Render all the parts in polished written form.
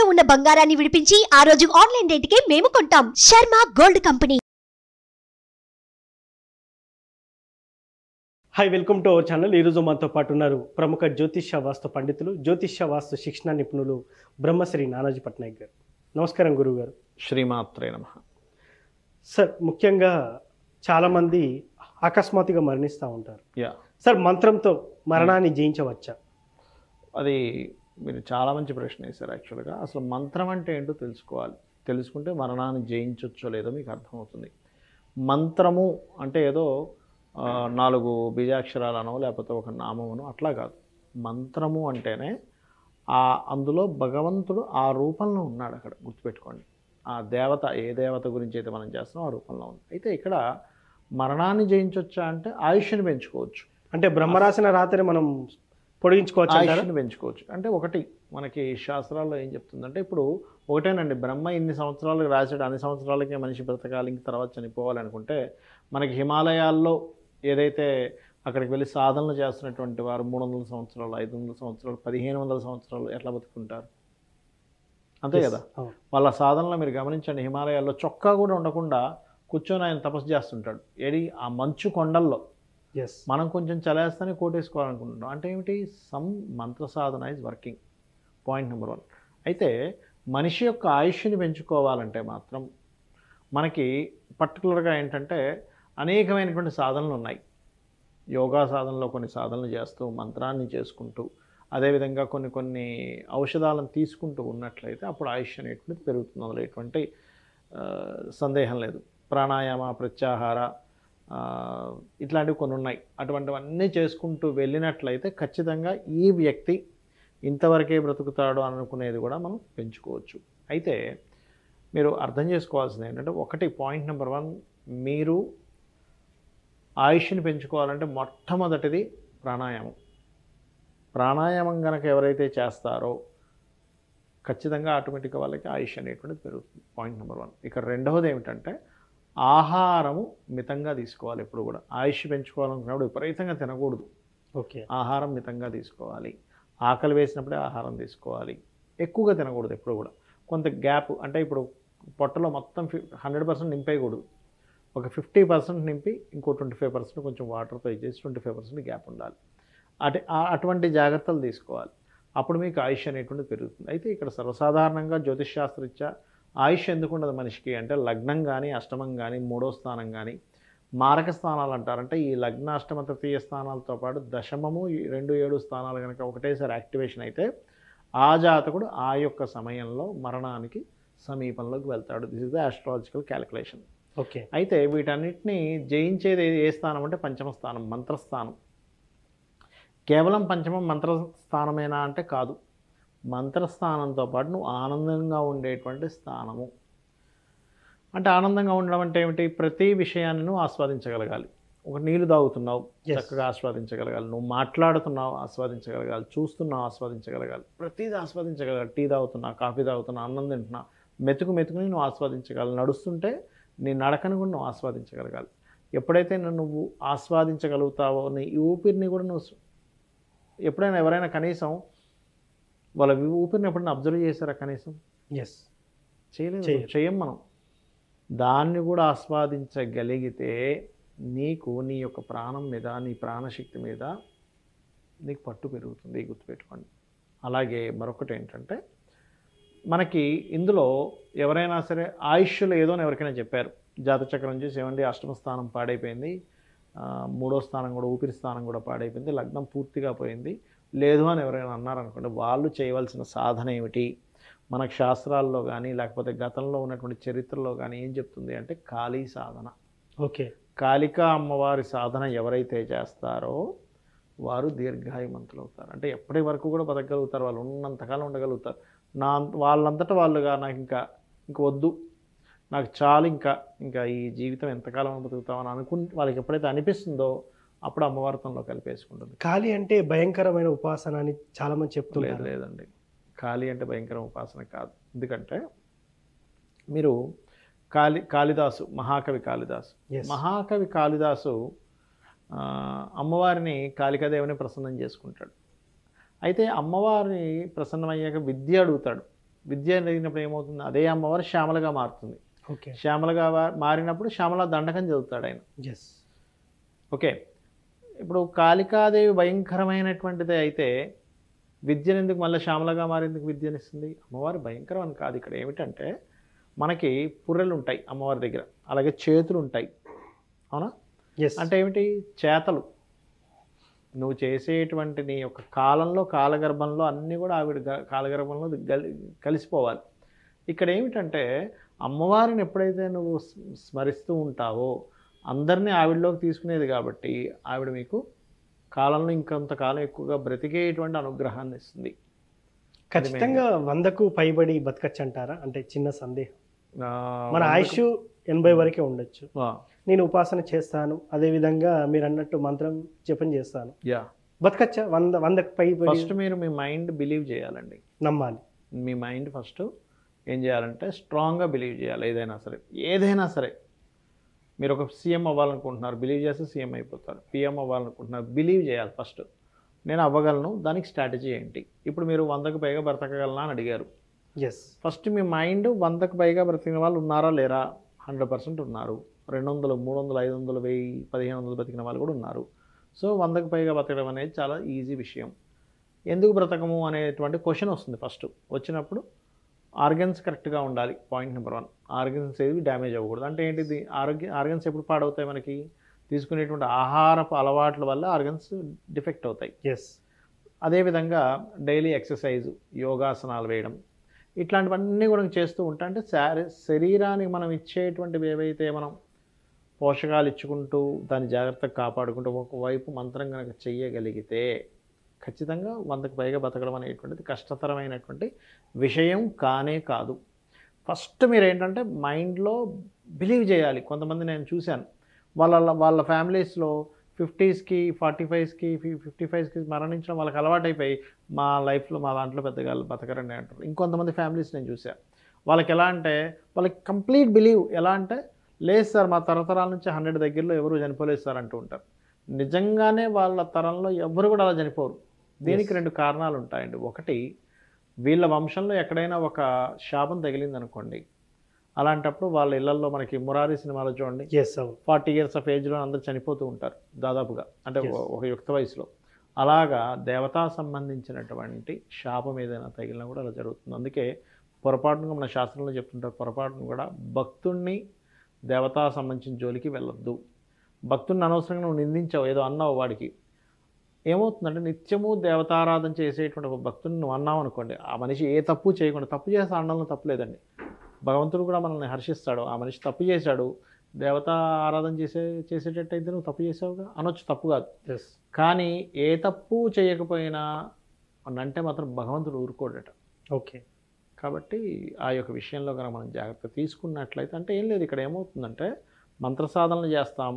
తాకట్టులో ఉన్న బంగారాన్ని విడిపించి ఆ రోజు ఆన్లైన్ రేటుకే మేము కొంటాం. Sharma gold company. Hi, welcome to our channel. ఈరోజు మనతో పాటు ఉన్నారు ప్రముఖ జ్యోతిష్య వాస్తు పండితులు, జ్యోతిష్య వాస్తు శిక్షణ నిపుణులు బ్రహ్మశ్రీ నానాజీ పట్నాయక్ గారు. నమస్కారం గురువు గారు. శ్రీమాత్రే నమః. సార్, ముఖ్యంగా చాలామంది అకస్మాత్తుగా మరణిస్తూ ఉంటారు. యా సార్, మంత్రంతో మరణాన్ని జయించవచ్చా? అది మీరు చాలా మంచి ప్రశ్న వేశారు. యాక్చువల్గా అసలు మంత్రం అంటే ఏంటో తెలుసుకోవాలి. తెలుసుకుంటే మరణాన్ని జయించవచ్చో లేదో మీకు అర్థమవుతుంది. మంత్రము అంటే ఏదో 4 బీజాక్షరాలనో లేకపోతే ఒక నామమునో అట్లా కాదు. మంత్రము అంటేనే అందులో భగవంతుడు ఆ రూపంలో ఉన్నాడు. అక్కడ గుర్తుపెట్టుకోండి, ఆ దేవత ఏ దేవత గురించి అయితే మనం చేస్తున్నాం ఆ రూపంలో ఉంది. అయితే ఇక్కడ మరణాన్ని జయించవచ్చా అంటే ఆయుష్ని పెంచుకోవచ్చు. అంటే బ్రహ్మరాసిన రాత్రి మనం పొడిగించుకోవచ్చు, ఆయుష్ని పెంచుకోవచ్చు. అంటే ఒకటి మనకి శాస్త్రాల్లో ఏం చెప్తుందంటే, ఇప్పుడు ఒకటేనండి, బ్రహ్మ ఇన్ని సంవత్సరాలకు రాశాడు, అన్ని సంవత్సరాలకే మనిషి బ్రతకాలి, ఇంక తర్వాత చనిపోవాలనుకుంటే మనకి హిమాలయాల్లో ఏదైతే అక్కడికి వెళ్ళి సాధనలు చేస్తున్నటువంటి వారు 300 సంవత్సరాలు, 500 సంవత్సరాలు, 1500 సంవత్సరాలు ఎట్లా బతుకుంటారు? అంతే కదా. వాళ్ళ సాధనలో మీరు గమనించండి, హిమాలయాల్లో చొక్కా కూడా ఉండకుండా కూర్చొని ఆయన తపస్సు చేస్తుంటాడు. ఏది ఆ మంచు కొండల్లో. మనం కొంచెం చలేస్తేనే కోటేసుకోవాలనుకుంటున్నాం. అంటే ఏమిటి? Some Mantra Sadhana is working. Point number 1. అయితే మనిషి యొక్క ఆయుష్ని పెంచుకోవాలంటే మాత్రం మనకి పర్టికులర్గా ఏంటంటే అనేకమైనటువంటి సాధనలు ఉన్నాయి. యోగా సాధనలో కొన్ని సాధనలు చేస్తూ, మంత్రాన్ని చేసుకుంటూ, అదేవిధంగా కొన్ని ఔషధాలను తీసుకుంటూ ఉన్నట్లయితే అప్పుడు ఆయుష్ అనేటువంటిది పెరుగుతుంది. అందులో ఎటువంటి సందేహం లేదు. ప్రాణాయామ, ప్రత్యాహార ఇట్లాంటివి కొన్ని ఉన్నాయి. అటువంటివన్నీ చేసుకుంటూ వెళ్ళినట్లయితే ఖచ్చితంగా ఈ వ్యక్తి ఇంతవరకే బ్రతుకుతాడు అనుకునేది కూడా మనం పెంచుకోవచ్చు. అయితే మీరు అర్థం చేసుకోవాల్సింది ఏంటంటే, ఒకటి పాయింట్ నెంబర్ 1, మీరు ఆయుష్ని పెంచుకోవాలంటే మొట్టమొదటిది ప్రాణాయామం. ప్రాణాయామం కనుక ఎవరైతే చేస్తారో ఖచ్చితంగా ఆటోమేటిక్గా వాళ్ళకి ఆయుష్ అనేటువంటిది పెరుగుతుంది. Point number 1. ఇక రెండవది ఏమిటంటే, ఆహారము మితంగా తీసుకోవాలి. ఎప్పుడు కూడా ఆయుష్ పెంచుకోవాలనుకున్నప్పుడు విపరీతంగా తినకూడదు. ఆహారం మితంగా తీసుకోవాలి. ఆకలి వేసినప్పుడే ఆహారం తీసుకోవాలి. ఎక్కువగా తినకూడదు ఎప్పుడు కూడా. కొంత గ్యాప్, అంటే ఇప్పుడు పొట్టలో మొత్తం 100% నింపేయకూడదు. ఒక 50% నింపి ఇంకో 25% కొంచెం వాటర్తో ఇచ్చేసి 25% గ్యాప్ ఉండాలి. అటువంటి జాగ్రత్తలు తీసుకోవాలి. అప్పుడు మీకు ఆయుష్ అనేటువంటిది పెరుగుతుంది. అయితే ఇక్కడ సర్వసాధారణంగా జ్యోతిష్ శాస్త్రరీత్యా ఆయుష్ ఎందుకు ఉండదు మనిషికి అంటే, లగ్నం కానీ, అష్టమం కానీ, 3వ స్థానం కానీ, మారక స్థానాలు అంటారంటే ఈ లగ్న, అష్టమ, తృతీయ స్థానాలతో పాటు దశమము, 2, 7 స్థానాలు కనుక ఒకటేసారి యాక్టివేషన్ అయితే ఆ జాతకుడు ఆ యొక్క సమయంలో మరణానికి సమీపంలోకి వెళ్తాడు. This is the astrological calculation. అయితే వీటన్నిటిని జయించేది ఏ స్థానం అంటే పంచమ స్థానం, మంత్రస్థానం. కేవలం పంచమం మంత్రస్థానమేనా అంటే కాదు. మంత్రస్థానంతో పాటు నువ్వు ఆనందంగా ఉండేటువంటి స్థానము. అంటే ఆనందంగా ఉండడం అంటే ఏమిటి? ప్రతి విషయాన్ని నువ్వు ఆస్వాదించగలగాలి. ఒక నీళ్ళు తాగుతున్నావు, చక్కగా ఆస్వాదించగలగాలి. నువ్వు మాట్లాడుతున్నావు, ఆస్వాదించగలగాలి. చూస్తున్నావు, ఆస్వాదించగలగాలి. ప్రతిదీ ఆస్వాదించగలగాలి. టీ తాగుతున్నా, కాఫీ తాగుతున్నా, అన్నం తింటున్నా, మెతుకుని నువ్వు ఆస్వాదించగలగాలి. నడుస్తుంటే నీ నడకను కూడా నువ్వు ఆస్వాదించగలగాలి. ఎప్పుడైతే నువ్వు ఆస్వాదించగలుగుతావో నీ ఊపిరిని కూడా నువ్వు ఎప్పుడైనా ఎవరైనా కనీసం వాళ్ళ ఊపిరిని ఎప్పుడైనా అబ్జర్వ్ చేశారా? కనీసం చేయలేదు, చేయం మనం. దాన్ని కూడా ఆస్వాదించగలిగితే నీకు నీ యొక్క ప్రాణం మీద, నీ ప్రాణశక్తి మీద నీకు పట్టు పెరుగుతుంది. గుర్తుపెట్టుకోండి. అలాగే మరొకటి ఏంటంటే, మనకి ఇందులో ఎవరైనా సరే ఆయుష్లో ఏదో ఎవరికైనా చెప్పారు, జాతచక్రం చూసి ఏమండి అష్టమ స్థానం పాడైపోయింది, 3వ స్థానం కూడా, ఊపిరి స్థానం కూడా పాడైపోయింది, లగ్నం పూర్తిగా పోయింది లేదు అని ఎవరైనా అన్నారనుకోండి, వాళ్ళు చేయవలసిన సాధన ఏమిటి? మనకు శాస్త్రాల్లో కానీ లేకపోతే గతంలో ఉన్నటువంటి చరిత్రలో కానీ ఏం చెప్తుంది అంటే కాళీ సాధన. కాళికా అమ్మవారి సాధన ఎవరైతే చేస్తారో వారు దీర్ఘాయుమంతులు అవుతారు. అంటే ఎప్పటి వరకు కూడా బతకగలుగుతారు. వాళ్ళు ఉన్నంతకాలం ఉండగలుగుతారు. వాళ్ళంతటా వాళ్ళుగా నాకు ఇంకా వద్దు, నాకు చాలు, ఇంకా ఈ జీవితం ఎంతకాలం బతుకుతామని వాళ్ళకి ఎప్పుడైతే అనిపిస్తుందో అప్పుడు అమ్మవారితంలో కలిపేసుకుంటుంది. కాళీ అంటే భయంకరమైన ఉపాసన అని చాలామంది చెప్తున్నారు. లేదండి, కాళీ అంటే భయంకర ఉపాసన కాదు. ఎందుకంటే మీరు కాళిదాసు, మహాకవి కాళిదాసు అమ్మవారిని, కాళికాదేవిని ప్రసన్నం చేసుకుంటాడు. అయితే అమ్మవారిని ప్రసన్నమయ్యాక విద్య అడుగుతాడు. విద్య జరిగినప్పుడు ఏమవుతుంది, అదే అమ్మవారు శ్యామలగా మారుతుంది. ఓకే. శ్యామలగా మారినప్పుడు శ్యామల దండకం చదువుతాడు ఆయన. ఎస్. ఓకే. ఇప్పుడు కాళికాదేవి భయంకరమైనటువంటిదే అయితే విద్యను ఎందుకు మళ్ళీ శ్యామలగా మారేందుకు విద్యనిస్తుంది? అమ్మవారు భయంకరం అని కాదు. ఇక్కడ ఏమిటంటే మనకి పుర్రెలు ఉంటాయి అమ్మవారి దగ్గర, అలాగే చేతులు ఉంటాయి. అవునా? ఎస్. అంటే ఏమిటి? చేతలు. నువ్వు చేసేటువంటి నీ యొక్క కాలంలో కాలగర్భంలో అన్నీ కూడా ఆవిడ కాలగర్భంలో కలిసిపోవాలి. ఇక్కడ ఏమిటంటే అమ్మవారిని ఎప్పుడైతే నువ్వు స్మరిస్తూ ఉంటావో అందరినీ ఆవిడలోకి తీసుకునేది కాబట్టి ఆవిడ మీకు కాలంలో ఇంకొంతకాలం ఎక్కువగా బ్రతికేటువంటి అనుగ్రహాన్ని ఇస్తుంది. ఖచ్చితంగా 100కు పైబడి బతకచ్చు అంటారా? అంటే చిన్న సందేహం. మన ఆయుష్ 80 వరకే ఉండొచ్చు. నేను ఉపాసన చేస్తాను, అదేవిధంగా మీరు అన్నట్టు మంత్రం జపం చేస్తాను, బతకచ్చా? 100కు పైబడి. ఫస్ట్ మీరు మీ మైండ్ బిలీవ్ చేయాలండి, నమ్మాలి. మీ మైండ్ ఫస్ట్ ఏం చేయాలంటే స్ట్రాంగ్గా బిలీవ్ చేయాలి. ఏదైనా సరే మీరు ఒక సీఎం అవ్వాలనుకుంటున్నారు, బిలీవ్ చేస్తే సీఎం అయిపోతారు. పిఎం అవ్వాలనుకుంటున్నారు, బిలీవ్ చేయాలి ఫస్ట్. నేను అవ్వగలను, దానికి స్ట్రాటజీ ఏంటి? ఇప్పుడు మీరు 100కు పైగా బ్రతకగలనా అని అడిగారు. ఎస్. ఫస్ట్ మీ మైండ్ 100కు పైగా బ్రతికిన వాళ్ళు ఉన్నారా లేరా? 100% ఉన్నారు. 200, 300, 500, 1000, 1500 బ్రతికిన వాళ్ళు కూడా ఉన్నారు. సో 100కు పైగా బ్రతకడం అనేది చాలా ఈజీ విషయం. ఎందుకు బ్రతకము అనేటువంటి క్వశ్చన్ వస్తుంది. ఫస్ట్ వచ్చినప్పుడు ఆర్గన్స్ కరెక్ట్గా ఉండాలి. Point number 1. ఆర్గన్స్ ఏవి డ్యామేజ్ అవ్వకూడదు. అంటే ఏంటిది? ఆర్గన్స్ ఎప్పుడు పాడవుతాయి? మనకి తీసుకునేటువంటి ఆహారపు అలవాట్ల వల్ల ఆర్గన్స్ డిఫెక్ట్ అవుతాయి. ఎస్. అదేవిధంగా డైలీ ఎక్సర్సైజ్, యోగాసనాలు వేయడం, ఇట్లాంటివన్నీ కూడా చేస్తూ ఉంటా. అంటే శరీరానికి మనం ఇచ్చేటువంటివి ఏవైతే మనం పోషకాలు ఇచ్చుకుంటూ దాన్ని జాగ్రత్తగా కాపాడుకుంటూ ఒకవైపు మంత్రం కనుక చెయ్యగలిగితే ఖచ్చితంగా 100కు పైగా బతకడం అనేటువంటిది కష్టతరమైనటువంటి విషయం కానే కాదు. ఫస్ట్ మీరు ఏంటంటే మైండ్లో బిలీవ్ చేయాలి. కొంతమంది నేను చూశాను, వాళ్ళ ఫ్యామిలీస్లో 50స్కి 45స్కి 55స్కి మరణించడం వాళ్ళకి అలవాటైపోయి మా లైఫ్లో మా దాంట్లో పెద్దగా బతకరండి అంటారు. ఇంకొంతమంది ఫ్యామిలీస్ నేను చూశాను, వాళ్ళకి ఎలా అంటే వాళ్ళకి కంప్లీట్ బిలీవ్. ఎలా అంటే లేదు సార్, మా తరతరాల నుంచి 100 దగ్గరలో ఎవరు చనిపోలేదు సార్ అంటూ ఉంటారు. నిజంగానే వాళ్ళ తరంలో ఎవరు కూడా అలా చనిపోరు. దీనికి 2 కారణాలు ఉంటాయండి. ఒకటి, వీళ్ళ వంశంలో ఎక్కడైనా ఒక శాపం తగిలింది అనుకోండి, అలాంటప్పుడు వాళ్ళ ఇళ్లలో మనకి మురారి సినిమాలో చూడండి, 40 years ఆఫ్ ఏజ్లో అందరూ చనిపోతూ ఉంటారు దాదాపుగా, అంటే ఒక యుక్త వయసులో. అలాగా దేవతా సంబంధించినటువంటి శాపం ఏదైనా తగిలినా కూడా అలా జరుగుతుంది. అందుకే పొరపాటును మన శాస్త్రంలో చెప్తుంటారు, పొరపాటును కూడా భక్తుణ్ణి దేవతా సంబంధించిన జోలికి వెళ్ళొద్దు. భక్తుడిని అనవసరంగా నువ్వు నిందించావు, ఏదో అన్నావు, వాడికి ఏమవుతుందంటే నిత్యము దేవతారాధన చేసేటువంటి ఒక భక్తుని నువ్వు అన్నావు అనుకోండి, ఆ మనిషి ఏ తప్పు చేయకుండా, తప్పు చేస్తే అనడంలో తప్పులేదండి, భగవంతుడు కూడా మనల్ని హర్షిస్తాడు. ఆ మనిషి తప్పు చేశాడు, దేవతా ఆరాధన చేసేటట్టయితే నువ్వు తప్పు చేసావుగా అనొచ్చు, తప్పు కాదు. కానీ ఏ తప్పు చేయకపోయినా అంటే మాత్రం భగవంతుడు ఊరుకోడట. ఓకే. కాబట్టి ఆ యొక్క విషయంలో కనుక మనం జాగ్రత్త తీసుకున్నట్లయితే, అంటే ఏం లేదు, ఇక్కడ ఏమవుతుందంటే మంత్ర సాధనలు చేస్తాం,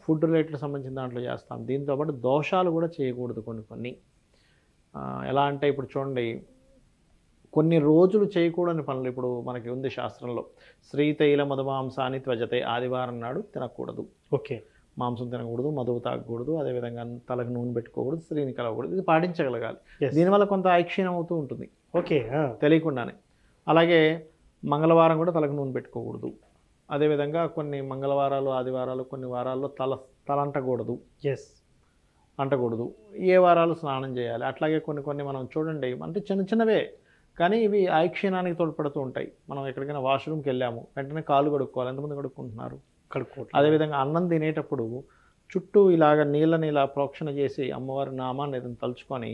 ఫుడ్ రిలేటెడ్ సంబంధించిన దాంట్లో చేస్తాం, దీంతోపాటు దోషాలు కూడా చేయకూడదు కొన్ని. ఎలా అంటే ఇప్పుడు చూడండి, కొన్ని రోజులు చేయకూడని పనులు ఇప్పుడు మనకి ఉంది శాస్త్రంలో. శ్రీతైల మధుమాంసాన్ని త్వజతే, ఆదివారం నాడు తినకూడదు. ఓకే. మాంసం తినకూడదు, మధువు తాగకూడదు, అదేవిధంగా తలకు నూనె పెట్టుకోకూడదు, స్త్రీని కలవకూడదు. ఇది పాటించగలగాలి. దీనివల్ల కొంత ఐక్షీణం అవుతూ ఉంటుంది. ఓకే. తెలియకుండానే. అలాగే మంగళవారం కూడా తలకు నూనె పెట్టుకోకూడదు. అదేవిధంగా కొన్ని మంగళవారాలు, ఆదివారాలు, కొన్ని వారాల్లో తలంటకూడదు. అంటకూడదు. ఏ వారాలు స్నానం చేయాలి. అట్లాగే కొన్ని మనం చూడండి, అంటే చిన్నవే కానీ ఇవి ఐక్షీణానికి తోడ్పడుతూ ఉంటాయి. మనం ఎక్కడికైనా వాష్రూమ్కి వెళ్ళాము, వెంటనే కాళ్ళు కడుక్కోవాలి. ఎంతమంది కడుక్కుంటున్నారు? కడుక్కోవాలి. అదేవిధంగా అన్నం తినేటప్పుడు చుట్టూ ఇలాగ నీళ్ళని ఇలా ప్రోక్షణ చేసి అమ్మవారి నామాన్ని ఏదైనా తలుచుకొని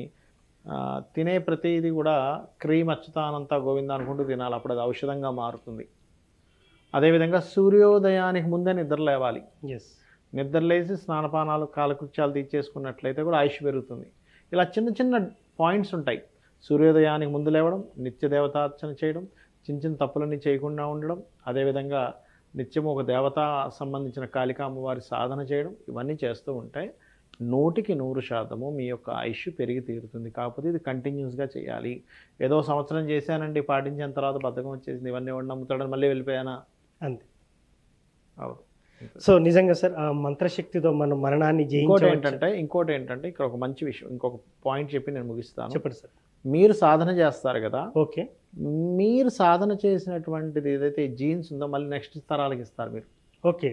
తినే ప్రతిదీ కూడా క్రీమ్ అచ్యుతానంతా గోవింద అనుకుంటూ తినాలి. అప్పుడు అది ఔషధంగా మారుతుంది. అదేవిధంగా సూర్యోదయానికి ముందే నిద్ర లేవాలి. నిద్రలేసి స్నానపానాలు కాలకృత్యాలు తీర్చేసుకున్నట్లయితే కూడా ఆయుష్ పెరుగుతుంది. ఇలా చిన్న పాయింట్స్ ఉంటాయి. సూర్యోదయానికి ముందు లేవడం, నిత్య దేవతార్చన చేయడం, చిన్న తప్పులన్నీ చేయకుండా ఉండడం, అదేవిధంగా నిత్యము ఒక దేవత సంబంధించిన కాళికా అమ్మవారి సాధన చేయడం, ఇవన్నీ చేస్తూ ఉంటే 100% మీ యొక్క ఆయుష్ పెరిగి తీరుతుంది. కాకపోతే ఇది కంటిన్యూస్గా చేయాలి. ఏదో సంవత్సరం చేశానండి, పాటించిన తర్వాత బద్ధకం వచ్చేసింది, ఇవన్నీ ఎవరు నమ్ముతాడని మళ్ళీ వెళ్ళిపోయానా, అంతే. అవును. సో నిజంగా సార్, ఆ మంత్రశక్తితో మనం మరణాన్ని ఇంకోటి ఏంటంటే ఇక్కడ ఒక మంచి విషయం, ఇంకొక పాయింట్ చెప్పి నేను ముగిస్తాను. చెప్పండి సార్. మీరు సాధన చేస్తారు కదా, ఓకే. మీరు సాధన చేసినటువంటిది ఏదైతే జీన్స్ ఉందో మళ్ళీ నెక్స్ట్ తరాలకు ఇస్తారు మీరు. ఓకే.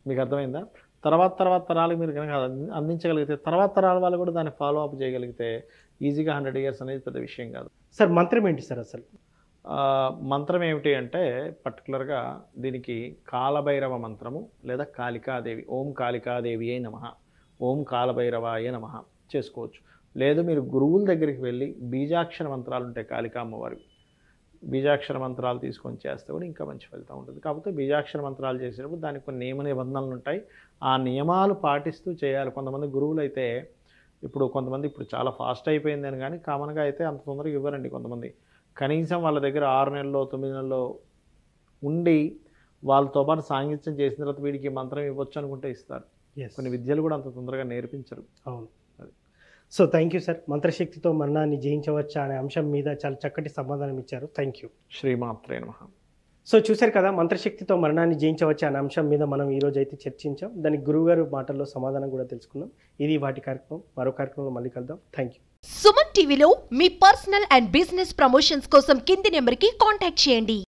మీకు అర్థమైందా? తర్వాత తరాలకు మీరు కనుక అందించగలిగితే తర్వాత తరాల వాళ్ళు కూడా దాన్ని ఫాలో అప్ చేయగలిగితే ఈజీగా 100 years అనేది పెద్ద విషయం కాదు. సార్ మంత్రం ఏంటి సార్ అసలు? మంత్రం ఏమిటి అంటే పర్టికులర్గా దీనికి కాలభైరవ మంత్రము లేదా కాళికాదేవి, ఓం కాళికాదేవియే నమః, ఓం కాలభైరవాయ నమః చేసుకోవచ్చు. లేదు మీరు గురువుల దగ్గరికి వెళ్ళి బీజాక్షర మంత్రాలు ఉంటాయి కాళికా అమ్మవారి, బీజాక్షర మంత్రాలు తీసుకొని చేస్తే కూడా ఇంకా మంచి ఫలితం ఉంటుంది. కాకపోతే బీజాక్షర మంత్రాలు చేసేటప్పుడు దానికి కొన్ని నియమ నిబంధనలు ఉంటాయి, ఆ నియమాలు పాటిస్తూ చేయాలి. కొంతమంది గురువులు అయితే కొంతమంది చాలా ఫాస్ట్ అయిపోయింది అని, కానీ కామన్గా అయితే అంత తొందరగా ఇవ్వరండి. కొంతమంది కనీసం వాళ్ళ దగ్గర 6 నెలల్లో 9 నెలల్లో ఉండి వాళ్ళతో పాటు సాంగత్యం చేసిన తర్వాత వీడికి మంత్రం ఇవ్వచ్చు అనుకుంటే ఇస్తారు. కొన్ని విద్యలు కూడా అంత తొందరగా నేర్పించరు. అవును. So thank you sir. మంత్రశక్తితో మరణాన్ని జయించవచ్చా అనే అంశం మీద చాలా చక్కటి సమాధానం ఇచ్చారు. Thank you. శ్రీమాత్రే నమః. సో చూశారు కదా, మంత్రశక్తితో మరణాన్ని జయించవచ్చా అనే అంశం మీద మనం ఈరోజు అయితే చర్చించాం. దానికి గురువుగారు మాటల్లో సమాధానం కూడా తెలుసుకుందాం. ఇది వాటి కార్యక్రమం. మరో కార్యక్రమంలో మళ్ళీ కలుద్దాం. Thank you. సుమన్ టీవీలో మీ పర్సనల్ అండ్ బిజినెస్ ప్రమోషన్స్ కోసం కింది నెంబర్కి కాంటాక్ట్ చేయండి.